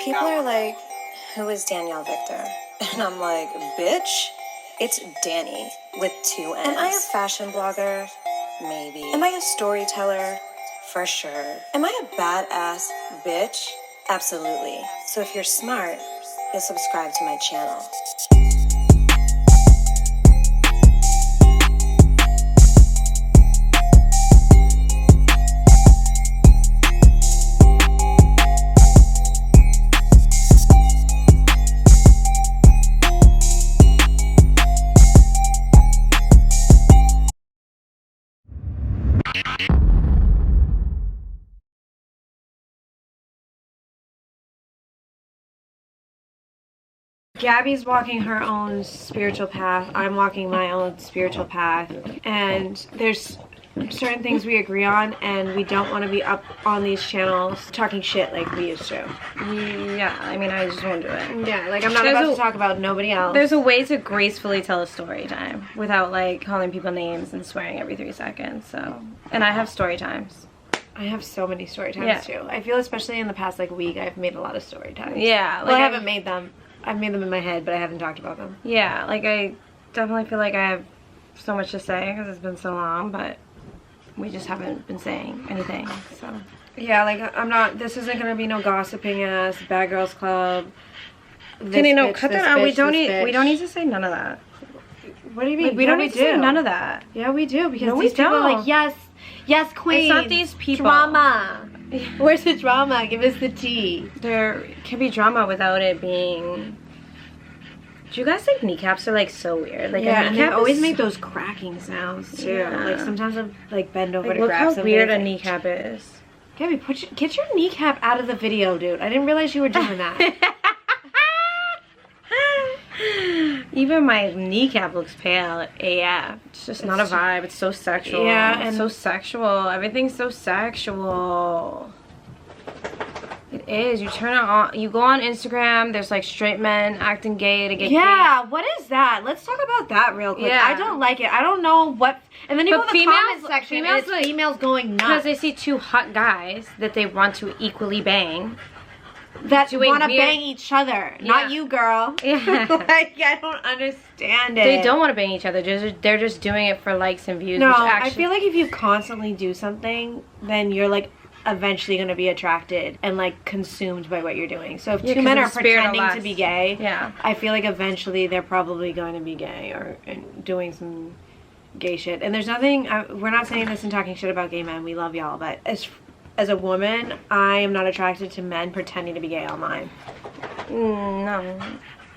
People are like, who is Danielle Victor? And I'm like, bitch, it's Danny with 2 N's. Am I a fashion blogger? Maybe. Am I a storyteller? For sure. Am I a badass bitch? Absolutely. So if you're smart, you'll subscribe to my channel. Gabby's walking her own spiritual path. I'm walking my own spiritual path. And there's certain things we agree on, and we don't want to be up on these channels talking shit like we used to. Yeah, I mean, I just won't do it. Yeah, like I'm not about to talk about nobody else. There's a way to gracefully tell a story time without like calling people names and swearing every 3 seconds. So, and I have story times. I have so many story times too. I feel especially in the past like week I've made a lot of story times. Yeah, like, well, I haven't made them. I've made them in my head, but I haven't talked about them. Yeah, like I definitely feel like I have so much to say because it's been so long, but we just haven't been saying anything, so. Yeah, like I'm not, this isn't going to be no gossiping ass, bad girls club. Jenny, no, cut that out. We don't need to say none of that. What do you mean? Like, we don't need to say none of that. Yeah, we do, because these people are like, yes, queen. It's not these people. Drama. Where's the drama? Give us the tea. There can be drama without it being... Do you guys think kneecaps are like so weird? Like, yeah, and they always make those cracking sounds too. Yeah. Like sometimes I'm like bend over to grab something. Look how weird a kneecap is. Gabby, get your kneecap out of the video, dude. I didn't realize you were doing that. Even my kneecap looks pale AF. It's just not a vibe. It's so sexual. Yeah, and it's so sexual. Everything's so sexual. It is. You turn it on. You go on Instagram. There's like straight men acting gay to get gay. What is that? Let's talk about that real quick. Yeah. I don't like it. I don't know what. And then you go to the comment section and it's like, females going nuts because they see 2 hot guys that they want to equally bang. That want to bang each other. Yeah. Not you, girl. Yeah. Like, I don't understand it. They don't want to bang each other. They're just doing it for likes and views. No, which actually, I feel like if you constantly do something, then you're like eventually going to be attracted and like consumed by what you're doing. So if 2 men are pretending to be gay, I feel like eventually they're probably going to be gay or doing some gay shit. And there's nothing, we're not saying this and talking shit about gay men. We love y'all, but as a woman, I am not attracted to men pretending to be gay online. No.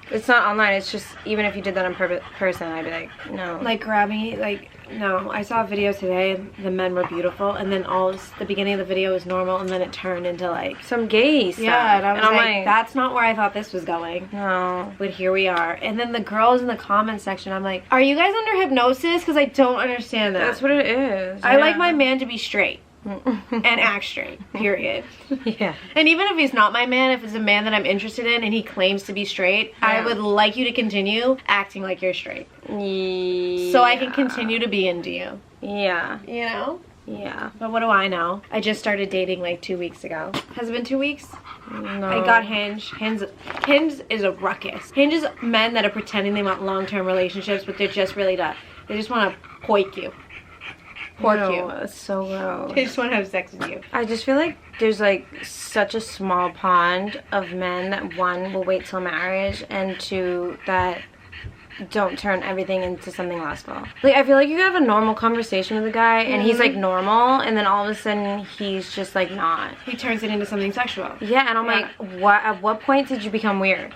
It's not online. It's just, even if you did that in person, I'd be like, no. Like, grabbing, like, no. I saw a video today, and the men were beautiful, and then the beginning of the video was normal, and then it turned into, like... some gay stuff. Yeah, and I was like, that's not where I thought this was going. No. But here we are. And then the girls in the comment section, I'm like, are you guys under hypnosis? Because I don't understand that. That's what it is. I like my man to be straight. And act straight, period. Yeah. And even if he's not my man, if it's a man that I'm interested in and he claims to be straight, I would like you to continue acting like you're straight. Yeah. So I can continue to be into you. Yeah. You know? Yeah. But what do I know? I just started dating like 2 weeks ago. Has it been 2 weeks? No. I got Hinge. Hinge is a ruckus. Hinge is men that are pretending they want long-term relationships, but they're just really not. They just want to poik you. You. It's so gross. They just want to have sex with you. I just feel like there's like such a small pond of men that 1 will wait till marriage and 2 that don't turn everything into something lustful. Like, I feel like you have a normal conversation with a guy and he's like normal, and then all of a sudden he's just like not. He turns it into something sexual. Yeah, and I'm like, what? At what point did you become weird?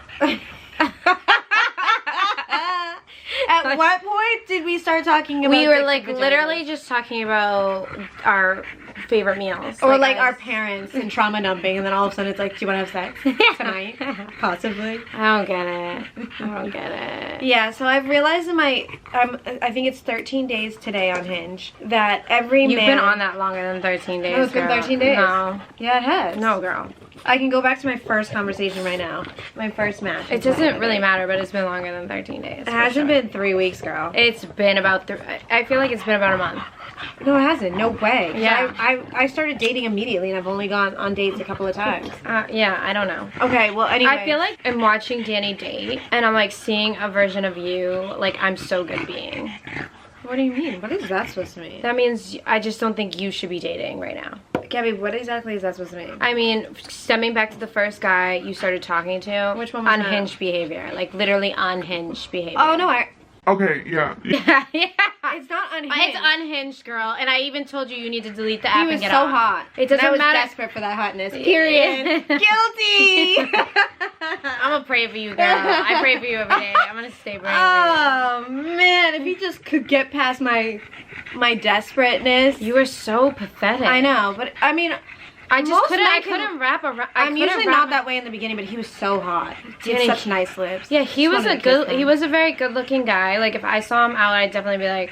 At what point did we start talking about? We were like literally just talking about our favorite meals, or like our parents and trauma dumping, and then all of a sudden it's like, do you want to have sex tonight? Possibly. I don't get it. I don't get it. Yeah, so I've realized in I think it's 13 days today on Hinge that every man. You've been on that longer than 13 days. Oh, it's been 13 days. No. Yeah, it has. No, girl. I can go back to my first conversation right now. My first match. It doesn't really matter, but it's been longer than 13 days. It hasn't been 3 weeks, girl. It's been about I feel like it's been about a month. No, it hasn't. No way. Yeah. I started dating immediately, and I've only gone on dates a couple of times. Yeah, I don't know. Okay, well, anyway. I feel like I'm watching Danny date, and I'm like seeing a version of you, like I'm so good being. What do you mean? What is that supposed to mean? That means I just don't think you should be dating right now. Gabby, what exactly is that supposed to mean? I mean, stemming back to the first guy you started talking to. Which one was that? Unhinged behavior. Like, literally unhinged behavior. Oh, no, Okay, yeah. Yeah. It's not unhinged. It's unhinged, girl. And I even told you need to delete the app and get He was so off. hot. It doesn't I was matter. desperate for that hotness. Period. Guilty. I'm gonna pray for you, girl. I pray for you every day. I'm gonna stay praying for Oh, man. If you just could get past my desperateness. you. You are so pathetic. I know, but I mean... I just Most couldn't. men I can- couldn't wrap around. I'm usually not that way in the beginning, but he was so hot. He had Danny, such nice lips. Yeah, he Just was a wanted to kiss good. He him. was a very good-looking guy. Like if I saw him out, I'd definitely be like,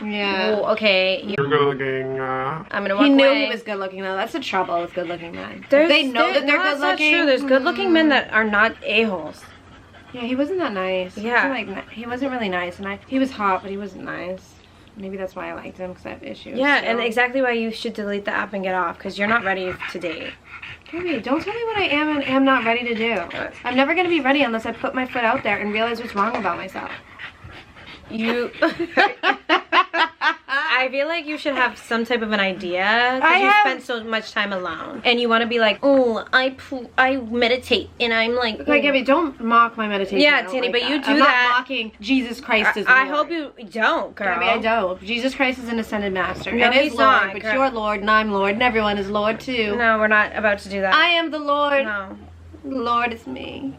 Yeah. "Oh, okay, You're good looking. I'm gonna walk He knew away." he was good looking though. That's the trouble with good looking men. There's, They know that they're no, good that's not looking. true. There's good-looking men that are not a-holes. Yeah, he wasn't that nice. Yeah. He wasn't really nice, and he was hot, but he wasn't nice. Maybe that's why I liked him, because I have issues. Yeah, so. and exactly why you should delete the app and get off, because you're not ready to date. Gabby, don't tell me what I am and am not ready to do. I'm never going to be ready unless I put my foot out there and realize what's wrong about myself. You... I feel like you should have some type of an idea, because you spend so much time alone. And you want to be like, oh, I meditate, and I'm like... Okay, Gabby, don't mock my meditation. Yeah, I don't Tanny, like but that. you do I'm that. not mocking Jesus Christ is I Lord. hope you don't, girl. Gabby, I don't. Jesus Christ is an ascended master. No, and is he's Lord, not, but girl. you're Lord, and I'm Lord, and everyone is Lord too. No, we're not about to do that. I am the Lord. No. The Lord is me.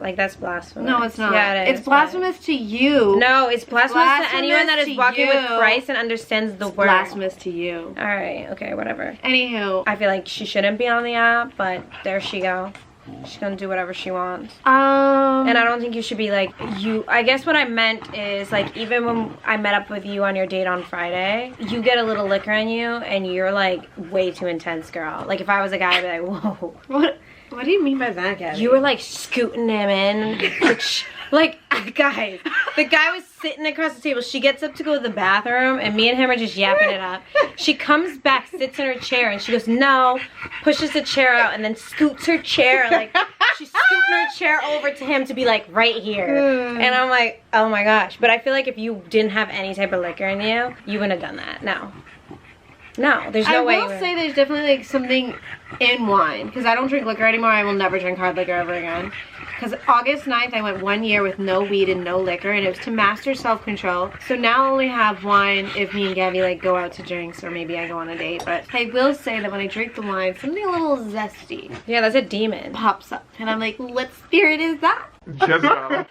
Like, that's blasphemous. No, it's not. Yeah, it is. It's blasphemous to you. No, it's blasphemous to anyone that is to walking with you. Christ and understands the word. Blasphemous to you. Alright, okay, whatever. Anywho. I feel like she shouldn't be on the app, but there she go. She's gonna do whatever she wants. And I don't think you should be like, I guess what I meant is, like, even when I met up with you on your date on Friday, you get a little liquor in you, and you're, like, way too intense, girl. Like, if I was a guy, I'd be like, whoa. What do you mean by that, Gabby? You were, like, scooting him in. Like, guys, the guy was sitting across the table. She gets up to go to the bathroom, and me and him are just yapping it up. She comes back, sits in her chair, and she goes, no, pushes the chair out, and then scoots her chair. Like, she's scooting her chair over to him to be, like, right here. And I'm like, oh, my gosh. But I feel like if you didn't have any type of liquor in you, you wouldn't have done that. No. No, there's no way. I will say there's definitely like something in wine, because I don't drink liquor anymore. I will never drink hard liquor ever again. Because August 9th, I went 1 year with no weed and no liquor, and it was to master self-control. So now I only have wine if me and Gabby like go out to drinks, or maybe I go on a date. But I will say that when I drink the wine, something a little zesty Yeah, that's a demon. pops up, and I'm like, what spirit is that? Jezebel.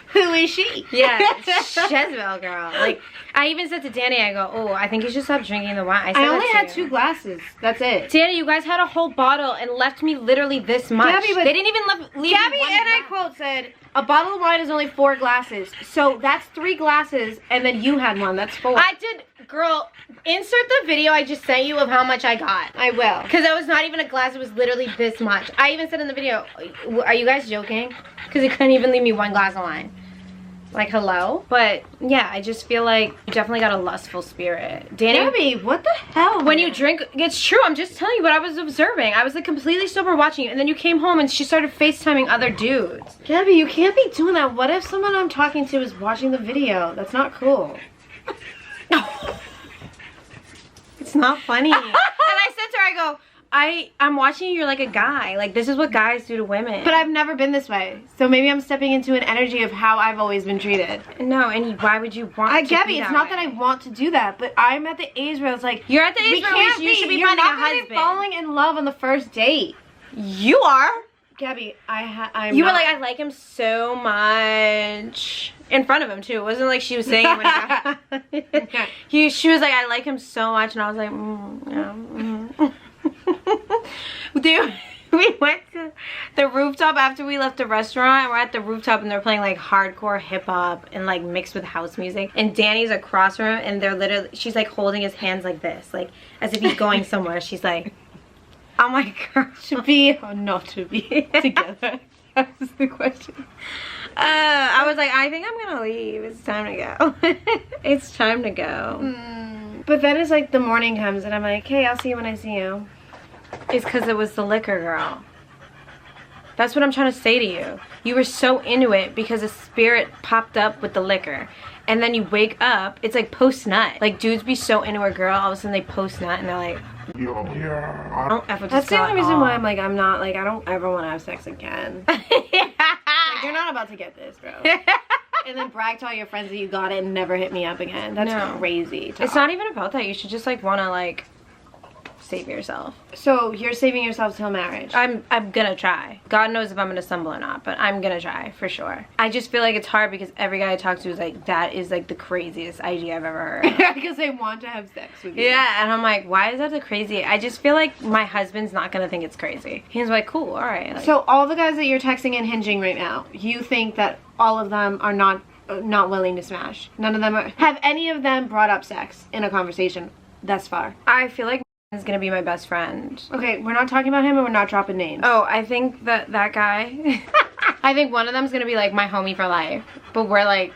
Who is she? Yeah, Jezebel, girl. Like, I even said to Danny, I go, oh, I think you should stop drinking the wine. I only had 2 glasses. That's it. Danny, you guys had a whole bottle and left me literally this much. Gabby, but they didn't even leave Gabby me one and I glass. quote said, a bottle of wine is only 4 glasses. So that's 3 glasses, and then you had 1. That's 4. I did, girl, insert the video I just sent you of how much I got. I will. Because it was not even a glass, it was literally this much. I even said in the video, are you guys joking? Because you couldn't even leave me 1 glass of wine. Like, hello? But, yeah, I just feel like you definitely got a lustful spirit. Danny, Gabby, what the hell? when you drink, it's true, I'm just telling you what I was observing. I was like completely sober watching you, and then you came home and she started FaceTiming other dudes. Gabby, you can't be doing that. What if someone I'm talking to is watching the video? That's not cool. It's not funny. And I said to her, I go, I'm watching you, you're like a guy. Like, this is what guys do to women. But I've never been this way. So maybe I'm stepping into an energy of how I've always been treated. No, and why would you want to Gabby, be it's that not way? that I want to do that, but I'm at the age where it's like, You're at the age we where can't you should be you're finding not a gonna husband. be falling in love on the first date. You are. Gabby, You were like, I like him so much. In front of him, too. It wasn't like she was saying it when he got... She was like, I like him so much. And I was like, yeah. Dude, we went to the rooftop after we left the restaurant. And we're at the rooftop and they're playing like hardcore hip hop and like mixed with house music. And Danny's across from him and they're literally... She's like holding his hands like this. Like, as if he's going somewhere. She's like... I'm like, girl, to be or not to be together? That's the question. I was like, I think I'm gonna leave. It's time to go. It's time to go. But then it's like the morning comes and I'm like, hey, I'll see you when I see you. It's because it was the liquor, girl. That's what I'm trying to say to you. You were so into it because a spirit popped up with the liquor. And then you wake up, it's like post-nut. Like, dudes be so into a girl, all of a sudden they post-nut and they're like, Yeah. I don't ever That's the only reason why I'm like, I'm not, like, I don't ever want to have sex again. Like, you're not about to get this, bro. And then brag to all your friends that you got it and never hit me up again. That's crazy. It's not even about that. You should just, like, want to, like, save yourself. So you're saving yourself till marriage? I'm gonna try. God knows if I'm gonna stumble or not, but I'm gonna try for sure. I just feel like it's hard because every guy I talk to is like, that is like the craziest idea I've ever heard. Because they want to have sex with you. Yeah, and I'm like, why is that the crazy? I just feel like my husband's not gonna think it's crazy. He's like, cool, all right. Like, so all the guys that you're texting and hinging right now, you think that all of them are not willing to smash? None of them are. Have any of them brought up sex in a conversation thus far? I feel like is gonna be my best friend. Okay, we're not talking about him and we're not dropping names. Oh, I think that guy, I think one of them's gonna be like my homie for life, but we're like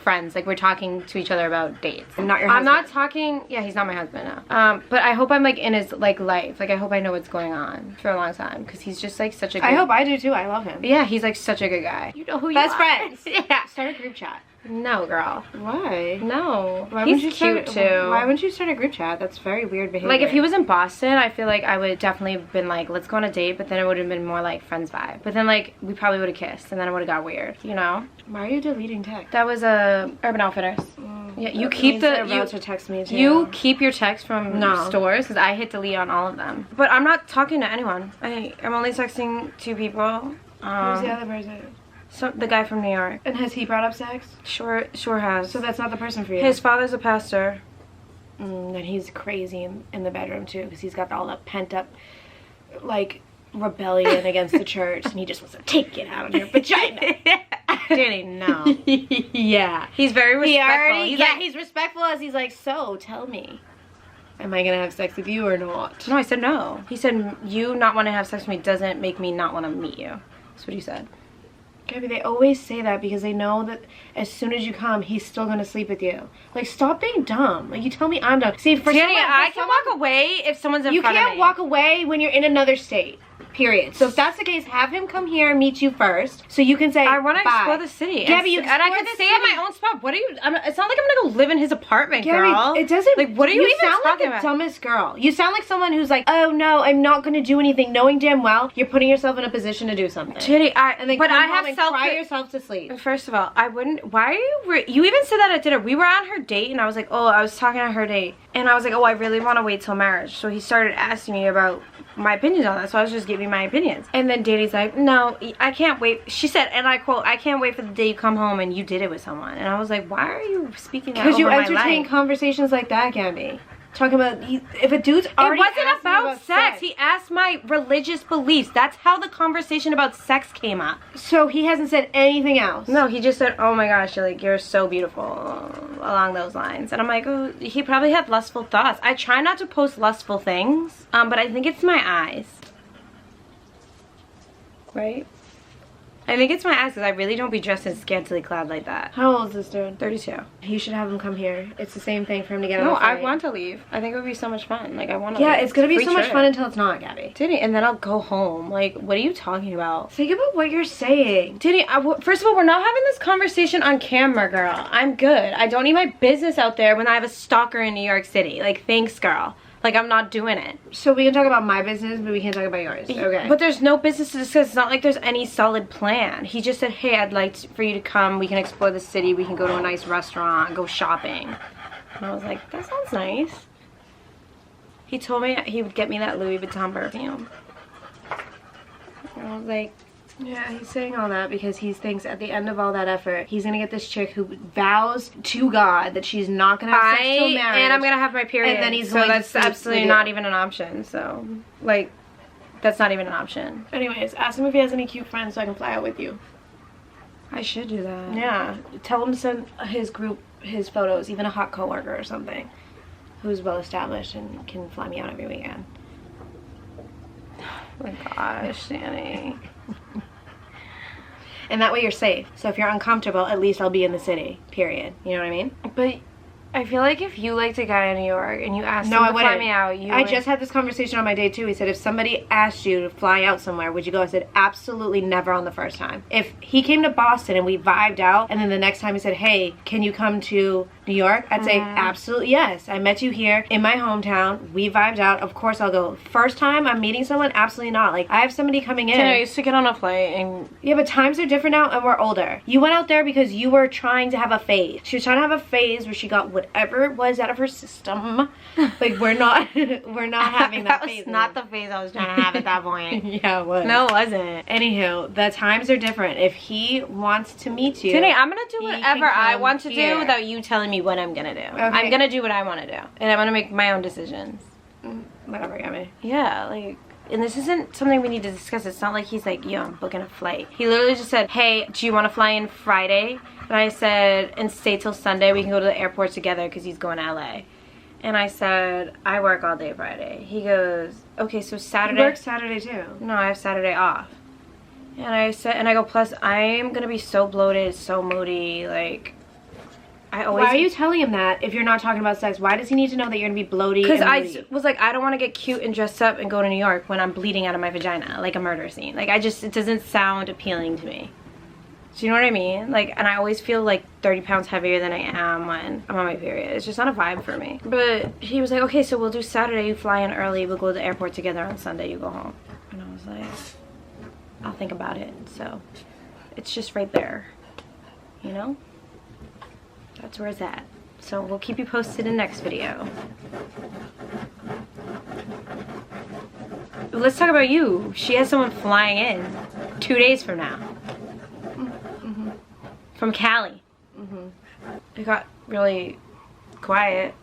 friends, like we're talking to each other about dates. Not your husband? I'm not talking, yeah, he's not my husband now. But I hope I'm like in his like life, like I hope I know what's going on for a long time, because he's just like such a good, I hope I do too. I love him. yeah, he's like such a good guy. You know who you are. Best friends. Yeah. Start a group chat. No, girl. Why? No. Why He's wouldn't you cute start, too. Why wouldn't you start a group chat? That's very weird behavior. Like if he was in Boston, I feel like I would definitely have been like, let's go on a date, but then it would have been more like friends vibe. But then like we probably would have kissed and then it would have got weird, you know? Why are you deleting text? That was Urban Outfitters. Yeah, you keep to text me too. You keep your text from No. stores because I hit delete on all of them. But I'm not talking to anyone. I'm only texting 2 people. Who's the other person? So the guy from New York. And has he brought up sex? Sure has. So that's not the person for you. His father's a pastor. Then he's crazy in the bedroom too, because he's got all that pent up, like, rebellion against the church, and he just wants to take it out on your vagina. Danny, no. Yeah. He's very respectful. He's respectful as he's like, so tell me, am I gonna have sex with you or not? No, I said no. He said, you not want to have sex with me doesn't make me not want to meet you. That's what he said. Gabby, they always say that because they know that as soon as you come, he's still gonna sleep with you. Like, stop being dumb. Like, you tell me I'm dumb. See, for Danny, someone, I can walk away if someone's in front of me. You can't walk away when you're in another state. Period. So if that's the case, have him come here and meet you first, so you can say, I want to bye. explore the city. Gabby, you and I can stay at my own spot. What are you? It's not like I'm gonna go live in his apartment, Gabby, girl. it doesn't. Like, what are you even sound like talking the about? dumbest girl. You sound like someone who's like, oh no, I'm not gonna do anything, knowing damn well you're putting yourself in a position to do something. Jenny, and then but come I home have and self. cry yourself to sleep. First of all, I wouldn't. Why are you? You even said that at dinner. We were on her date, and I was like, oh, I was talking on her date, and I was like, oh, I really want to wait till marriage. So he started asking me about my opinions on that, so I was just giving my opinions. And then Danny's like, no, I can't wait. She said, and I quote, I can't wait for the day you come home and you did it with someone. And I was like, why are you speaking that over Because you my entertain life? conversations like that, Gabby. Talking about, if a dude's already It wasn't about sex. He asked my religious beliefs. That's how the conversation about sex came up. So he hasn't said anything else? No, he just said, oh my gosh, you're so beautiful, along those lines. And I'm like, oh, he probably had lustful thoughts. I try not to post lustful things, but I think it's my eyes. Right? I think it's my eyes because I really don't be dressed in scantily clad like that. How old is this dude? 32. You should have him come here. It's the same thing for him to get on No, the flight. I want to leave. I think it would be so much fun. Like, I want to Yeah, leave. it's gonna be Free so much trip. fun until it's not, Gabby. Diddy, and then I'll go home. Like, what are you talking about? Think about what you're saying. Diddy, first of all, we're not having this conversation on camera, girl. I'm good. I don't need my business out there when I have a stalker in New York City. Like, thanks, girl. Like, I'm not doing it. So we can talk about my business, but we can't talk about yours. Okay. But there's no business to discuss. It's not like there's any solid plan. He just said, hey, I'd like for you to come. We can explore the city. We can go to a nice restaurant, go shopping. And I was like, that sounds nice. He told me he would get me that Louis Vuitton perfume. And I was like, yeah, he's saying all that because he thinks at the end of all that effort, he's gonna get this chick who vows to God that she's not gonna have sex till marriage. And I'm gonna have my period. And then he's so going to that's sleep absolutely with not you. even an option. So, like, that's not even an option. Anyways, ask him if he has any cute friends so I can fly out with you. I should do that. Yeah, tell him to send his group his photos, even a hot coworker or something, who's well established and can fly me out every weekend. Oh my gosh, Danny. And that way you're safe. So if you're uncomfortable, at least I'll be in the city, period. You know what I mean? But I feel like if you liked a guy in New York and you asked him to fly me out, I just had this conversation on my day too. He said, if somebody asked you to fly out somewhere, would you go? I said, absolutely never on the first time. If he came to Boston and we vibed out, and then the next time he said, hey, can you come to New York? I'd say, absolutely yes. I met you here in my hometown. We vibed out. Of course I'll go. First time I'm meeting someone, absolutely not. Like, I have somebody coming in. I used to get on a flight and... Yeah, but times are different now and we're older. You went out there because you were trying to have a phase. She was trying to have a phase where she got whatever it was out of her system. Like, we're not having that phase. That was not the phase I was trying to have at that point. Yeah, it was. No, it wasn't. Anywho, the times are different. If he wants to meet you... Today, I'm going to do whatever I want to do without you telling me what I'm gonna do. Okay. I'm gonna do what I want to do, and I'm gonna make my own decisions. Whatever, Gabby. Yeah, like, and this isn't something we need to discuss. It's not like he's like, yo, I'm booking a flight. He literally just said, hey, do you want to fly in Friday? And I said, and stay till Sunday. We can go to the airport together because he's going to LA. And I said, I work all day Friday. He goes, okay, so Saturday. You work Saturday too. No, I have Saturday off. And I said, and I go, plus I'm gonna be so bloated, so moody, like. Why are you telling him that if you're not talking about sex? Why does he need to know that you're gonna be bloated? Because I was like, I don't want to get cute and dressed up and go to New York when I'm bleeding out of my vagina like a murder scene. Like, it doesn't sound appealing to me. Do you know what I mean? Like, and I always feel like 30 pounds heavier than I am when I'm on my period. It's just not a vibe for me. But he was like, okay, so we'll do Saturday. You fly in early. We'll go to the airport together. On Sunday, you go home. And I was like, I'll think about it. So it's just right there, you know? That's where it's at. So we'll keep you posted in next video. Let's talk about you. She has someone flying in 2 days from now. From Cali. It got really quiet.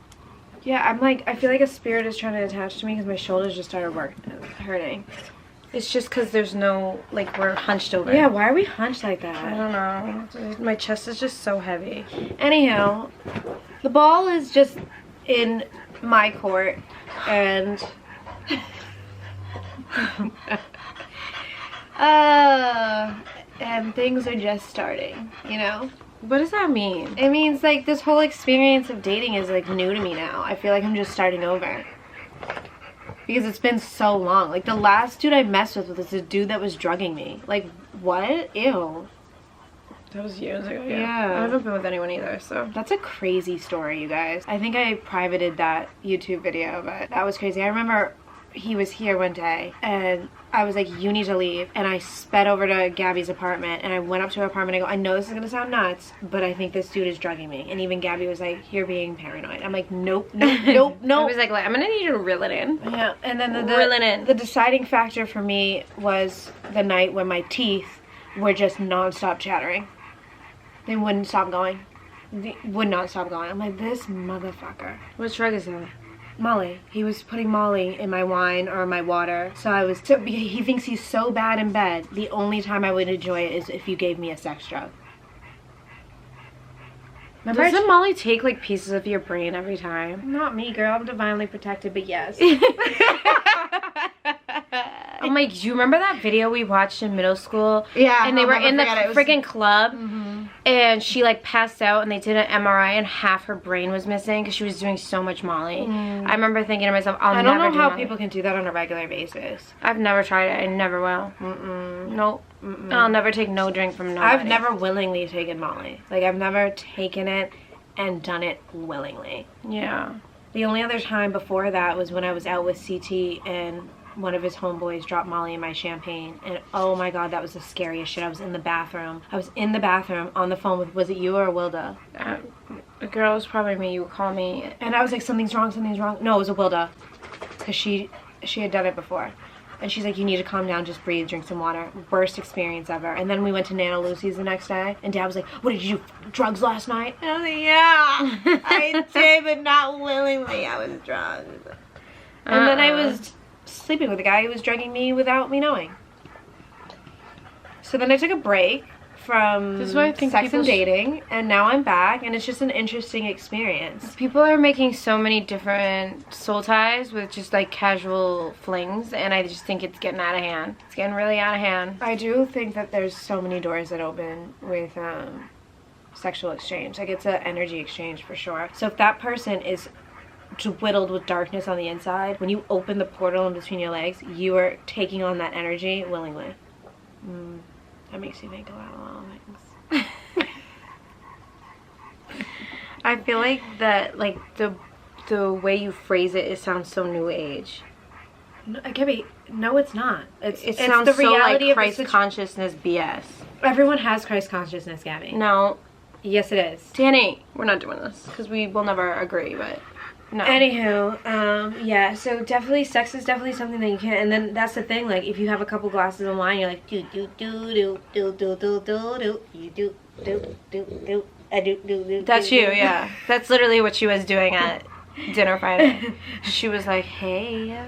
Yeah, I'm like, I feel like a spirit is trying to attach to me because my shoulders just started hurting. It's just because there's no, like, we're hunched over. Yeah, why are we hunched like that? I don't know. My chest is just so heavy. Anyhow, the ball is just in my court, and and things are just starting, you know? What does that mean? It means, like, this whole experience of dating is, like, new to me now. I feel like I'm just starting over. Because it's been so long. Like, the last dude I messed with was a dude that was drugging me. Like, what? Ew. That was years ago, yeah. I haven't been with anyone either, so. That's a crazy story, you guys. I think I privated that YouTube video, but that was crazy. I remember he was here one day, and I was like, you need to leave. And I sped over to Gabby's apartment, and I went up to her apartment. I go, I know this is gonna sound nuts, but I think this dude is drugging me. And even Gabby was like, you're being paranoid. I'm like, nope, nope, nope, nope. I was like, I'm gonna need you to reel it in. Yeah, and then the deciding factor for me was the night when my teeth were just non-stop chattering. They wouldn't stop going. They would not stop going. I'm like, this motherfucker. What drug is that? Molly. He was putting Molly in my wine or my water. So he thinks he's so bad in bed. The only time I would enjoy it is if you gave me a sex drug. Remember, doesn't Molly take like pieces of your brain every time? Not me, girl. I'm divinely protected, but yes. I'm like, do you remember that video we watched in middle school? Yeah. And they were in the freaking club, and she like passed out, and they did an MRI, and half her brain was missing because she was doing so much Molly. I remember thinking to myself, I don't know how people can do that on a regular basis. I've never tried it. I never will. Nope. I'll never take no drink from nobody. I've never willingly taken Molly. Like, I've never taken it and done it willingly. Yeah. The only other time before that was when I was out with CT and one of his homeboys dropped Molly in my champagne, and oh my god, that was the scariest shit. I was in the bathroom on the phone with, was it you or Wilda? The girl was probably me. You would call me, and I was like, something's wrong. No, it was a Wilda, because she had done it before, and she's like, you need to calm down, just breathe, drink some water. Worst experience ever. And then we went to Nana Lucy's the next day, and Dad was like, what did you do, drugs last night? And I was like, yeah, I did, but not willingly. I was drunk. And then I was sleeping with a guy who was drugging me without me knowing. So then I took a break from This is why I think sex and dating, and now I'm back, and it's just an interesting experience. People are making so many different soul ties with just like casual flings, and I just think it's getting out of hand. It's getting really out of hand. I do think that there's so many doors that open with sexual exchange. Like, it's an energy exchange for sure. So if that person is dwiddled with darkness on the inside, when you open the portal in between your legs, you are taking on that energy willingly. That makes you think a lot of things. I feel like that, like the way you phrase it, it sounds so new age. No, Gabby, no, it's not. It sounds the reality so like Christ consciousness BS. Everyone has Christ consciousness, Gabby. No. Yes, it is. Danny, we're not doing this because we will never agree, but no. Anywho, yeah, so definitely sex is definitely something that you can, and then that's the thing, like, if you have a couple glasses of wine, you're like, do, do, do, do, do, do, do, do, do, you do, do, do, do, I do, do, do. That's you, yeah. That's literally what she was doing at dinner Friday. She was like, hey,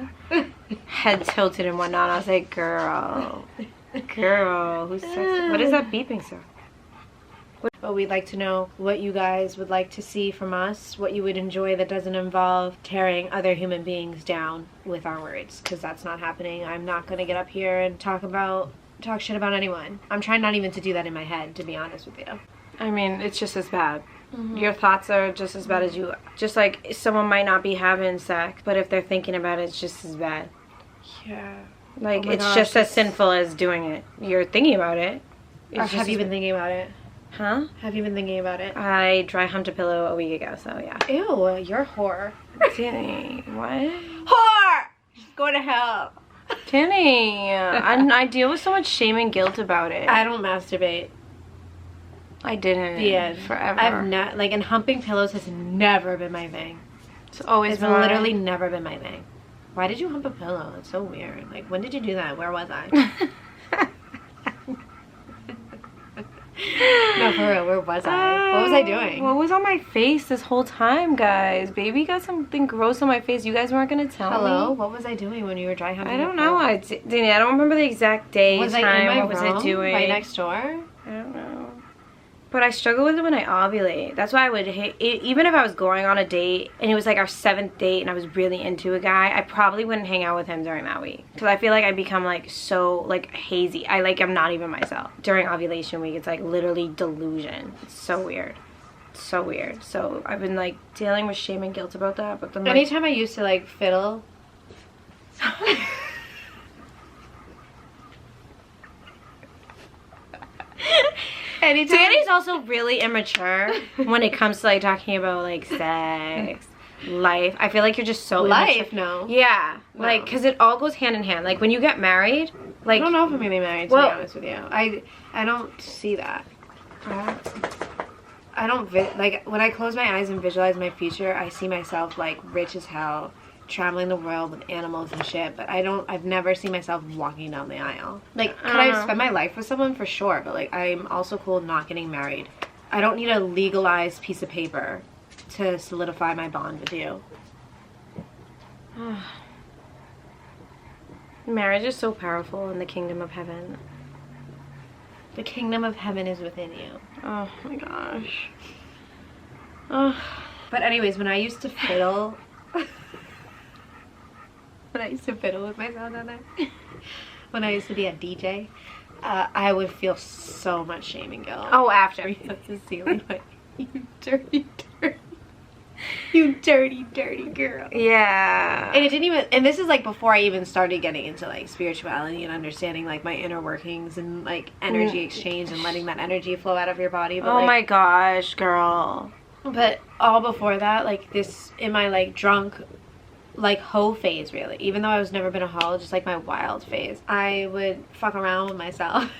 head tilted and whatnot. I was like, girl, who's sexy? What is that beeping sound? But we'd like to know what you guys would like to see from us, what you would enjoy that doesn't involve tearing other human beings down with our words, because that's not happening. I'm not going to get up here and talk shit about anyone. I'm trying not even to do that in my head, to be honest with you. I mean, it's just as bad. Your thoughts are just as bad as you. Just like someone might not be having sex, but if they're thinking about it, it's just as bad. Yeah. Like, it's just as sinful as doing it. You're thinking about it. Have you been thinking about it? Huh? Have you been thinking about it? I dry humped a pillow a week ago, so yeah. Ew, you're a whore. Danny, what? Whore! Go to hell. Danny, I deal with so much shame and guilt about it. I don't masturbate. I didn't. Yeah, forever. I've not, like, and humping pillows has never been my thing. It's always It's literally never been my thing. Why did you hump a pillow? It's so weird. Like, when did you do that? Where was I? No, for real, where was I? What was I doing? What was on my face this whole time, guys? Baby got something gross on my face. You guys weren't gonna tell me. Hello? What was I doing when you were dry humping? I don't know. Danny, I don't remember the exact day, was time. I in my what was I doing? Right next door? I don't know. But I struggle with it when I ovulate. That's why I would hate, even if I was going on a date and it was like our 7th date and I was really into a guy, I probably wouldn't hang out with him during that week. Because I feel like I become like so like hazy. I'm not even myself. During ovulation week, it's like literally delusion. It's so weird. It's so weird. So I've been like dealing with shame and guilt about that. But then like, anytime I used to like fiddle. Anytime. Danny's also really immature when it comes to like talking about like sex, life. I feel like you're just so immature. No. Yeah, no. Like because it all goes hand in hand. Like when you get married, like I don't know if I'm gonna be married. To be honest with you, I don't see that. I don't like when I close my eyes and visualize my future. I see myself like rich as hell, traveling the world with animals and shit, but I've never seen myself walking down the aisle. Like, could I spend my life with someone? For sure, but like, I'm also cool not getting married. I don't need a legalized piece of paper to solidify my bond with you. Marriage is so powerful in the kingdom of heaven. The kingdom of heaven is within you. Oh my gosh. But anyways, when I used to fiddle... When I used to fiddle with myself that night, when I used to be a DJ, I would feel so much shame and guilt. Oh, after. To see, like, you dirty girl. Yeah. And it didn't even, and this is like before I even started getting into like spirituality and understanding like my inner workings and like energy exchange and letting that energy flow out of your body. But, oh my gosh, girl. But all before that, like this, in my like drunk, like hoe phase, really, even though I was never been a hoe, just like my wild phase, I would fuck around with myself.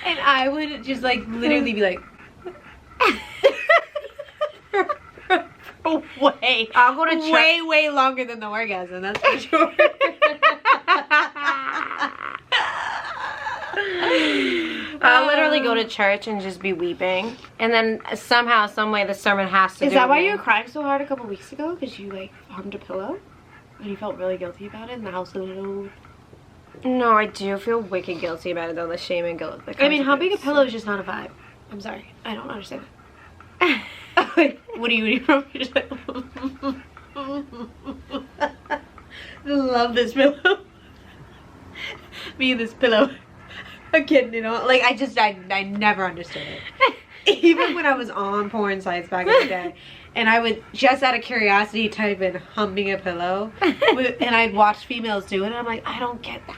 And I would just like literally be like I'll go to church way longer than the orgasm, that's for sure. I'll literally go to church and just be weeping, and then somehow, some way, the sermon has to. Is that why you were crying so hard a couple weeks ago? Because you like humped a pillow? And you felt really guilty about it, and the house was a little... No, I do feel wicked guilty about it, though. The shame and guilt. I mean, humping a pillow is just not a vibe. I'm sorry. I don't understand it. What are you from? I love this pillow. Me and this pillow. Again, you know, like I never understood it. Even when I was on porn sites back in the day, and I would just out of curiosity type in humping a pillow, and I'd watch females do it, and I'm like, I don't get that.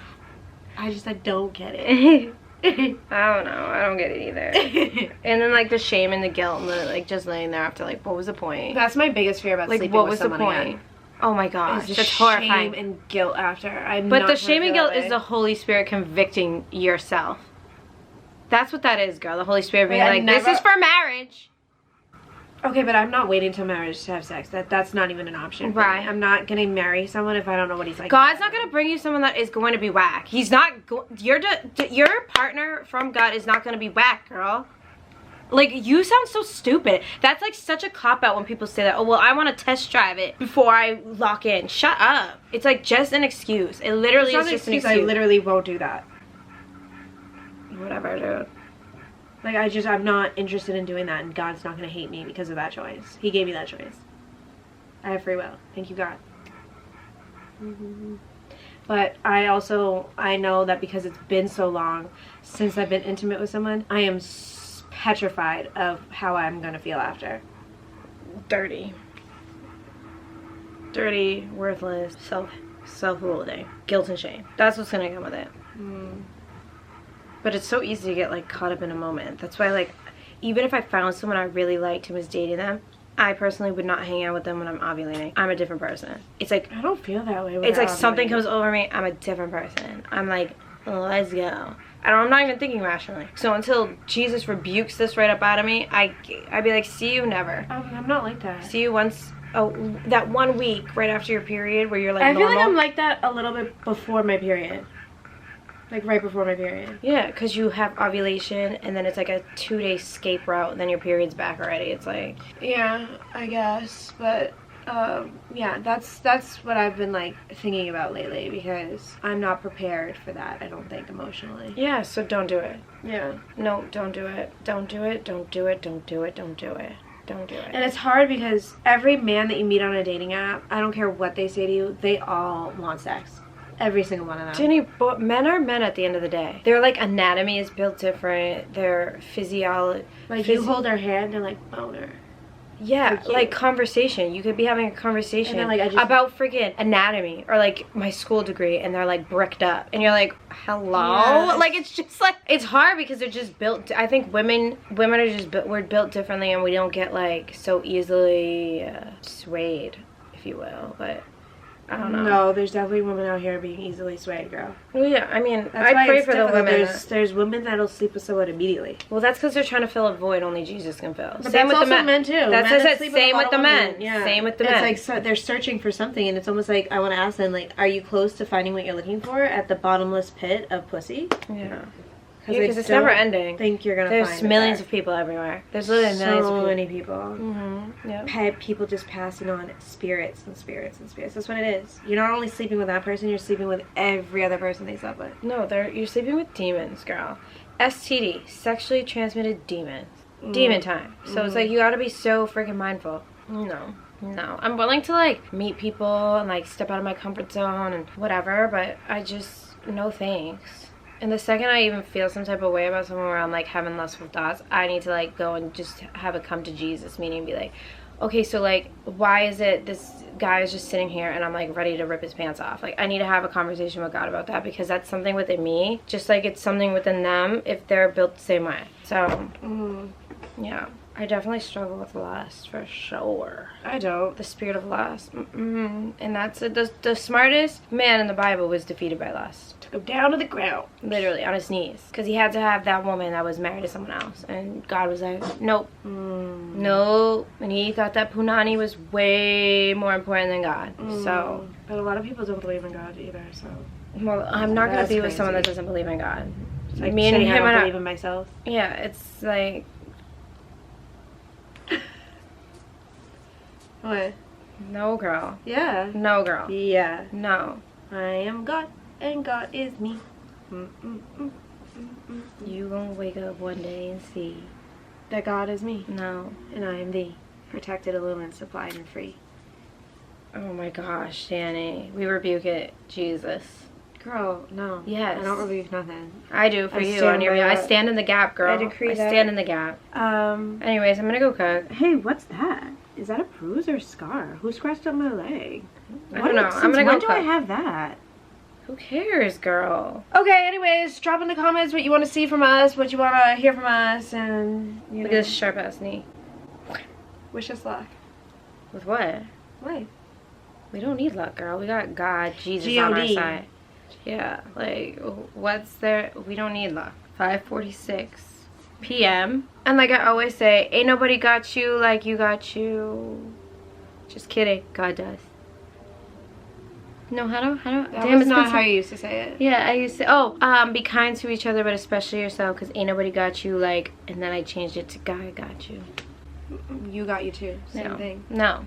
I don't get it. I don't know. I don't get it either. And then like the shame and the guilt and the like just laying there after like, what was the point? That's my biggest fear about like, sleeping what with was someone the point? again. Oh my gosh, Is that's shame horrifying. and guilt after. But the shame and guilt is the Holy Spirit convicting yourself. That's what that is, girl. The Holy Spirit being like, this is for marriage. Okay, but I'm not waiting till marriage to have sex. That's not even an option. Right. I'm not gonna marry someone if I don't know what he's like. God's not gonna bring you someone that is going to be whack. He's not. Your partner from God is not gonna be whack, girl. Like, you sound so stupid. That's like such a cop out when people say that. Oh well, I want to test drive it before I lock in. Shut up. It's like just an excuse. It literally is just an excuse. I literally won't do that. Whatever, dude. Like, I'm not interested in doing that, and God's not going to hate me because of that choice. He gave me that choice. I have free will. Thank you, God. But I know that because it's been so long since I've been intimate with someone, I am petrified of how I'm going to feel after. Dirty, worthless, self-loathing, guilt and shame. That's what's going to come with it. But it's so easy to get like caught up in a moment. That's why, like, even if I found someone I really liked and was dating them, I personally would not hang out with them when I'm ovulating. I'm a different person. It's like, I don't feel that way when it's like something comes over me, I'm a different person. I'm like, let's go. I'm not even thinking rationally. So until Jesus rebukes this right up out of me, I'd be like, see you never. I'm not like that. See you once. Oh, that 1 week right after your period where you're like I normal. feel like I'm like that a little bit before my period. Like right before my period. Yeah, because you have ovulation and then it's like a 2-day escape route and then your period's back already. It's like... Yeah, I guess. But, yeah, that's what I've been, like, thinking about lately because I'm not prepared for that, I don't think, emotionally. Yeah, so don't do it. Yeah. No, don't do it. Don't do it. Don't do it. Don't do it. Don't do it. Don't do it. And it's hard because every man that you meet on a dating app, I don't care what they say to you, they all want sex. Every single one of them. Jenny, but men are men at the end of the day. Their like anatomy is built different. Their physiology. Like you hold their hand, they're like boner. Yeah, like conversation. You could be having a conversation then, like, about freaking anatomy or like my school degree, and they're like bricked up, and you're like, hello. Yes. Like it's just like it's hard because they're just built. I think women are just we're built differently, and we don't get like so easily swayed, if you will, but. I don't know. No, there's definitely women out here being easily swayed, girl. Well, yeah, I mean, That's I pray for the women. There's women that'll sleep with someone immediately. Well, that's because they're trying to fill a void only Jesus can fill. But Same with that's the also men too. That's men what I said. Same with the men. Yeah. Same with the men. It's like they're searching for something, and it's almost like I want to ask them, like, are you close to finding what you're looking for at the bottomless pit of pussy? Yeah. Because it's never ending. Think you're gonna There's find millions of people everywhere. There's literally millions of people. So many people. Mm-hmm. Yeah. People just passing on spirits and spirits and spirits. That's what it is. You're not only sleeping with that person, you're sleeping with every other person they slept with. No, you're sleeping with demons, girl. STD, sexually transmitted demons. Demon time. So it's like you gotta be so freaking mindful. No. I'm willing to like meet people and like step out of my comfort zone and whatever, but I just no thanks. And the second I even feel some type of way about someone where I'm like having lustful thoughts, I need to like go and just have it come to Jesus, meaning be like, okay, so like why is it this guy is just sitting here and I'm like ready to rip his pants off? Like I need to have a conversation with God about that because that's something within me, just like it's something within them if they're built the same way. So yeah, I definitely struggle with lust for sure. I don't. The spirit of lust. And that's it. The smartest man in the Bible was defeated by lust. Go down to the ground. Literally, on his knees. Because he had to have that woman that was married to someone else. And God was like, nope. Nope. And he thought that punani was way more important than God. So. But a lot of people don't believe in God either, so. Well, I'm not going to be with someone that crazy. doesn't believe in God. It's like me and him I don't believe in myself. Yeah, it's like. What? No, girl. Yeah. No, girl. Yeah. No. I am God, and God is me. You gonna wake up one day and see that God is me. No. And I am thee, protected, illumined, supplied, and free. Oh my gosh, Danny. We rebuke it. Jesus. Girl, no. Yes. I don't rebuke nothing. I do for you on your I stand in the gap, girl. I decree that. I stand in the gap. Anyways, I'm gonna go cook. Hey, what's that? Is that a bruise or a scar? Who scratched up my leg? I don't know. I'm gonna go cook. When do I have that? Who cares, girl? Okay, anyways, drop in the comments what you want to see from us, what you want to hear from us, and Look at this sharp ass knee. Wish us luck. With what? What? We don't need luck, girl. We got God, Jesus G-O-D. on our side. Yeah, like, what's there? We don't need luck. 5:46 p.m. And like I always say, ain't nobody got you like you got you. Just kidding. God does. No, how do? That was not how you used to say it. Yeah, I used to, be kind to each other, but especially yourself, because ain't nobody got you like, and then I changed it to God got you. You got you too. Same thing. No.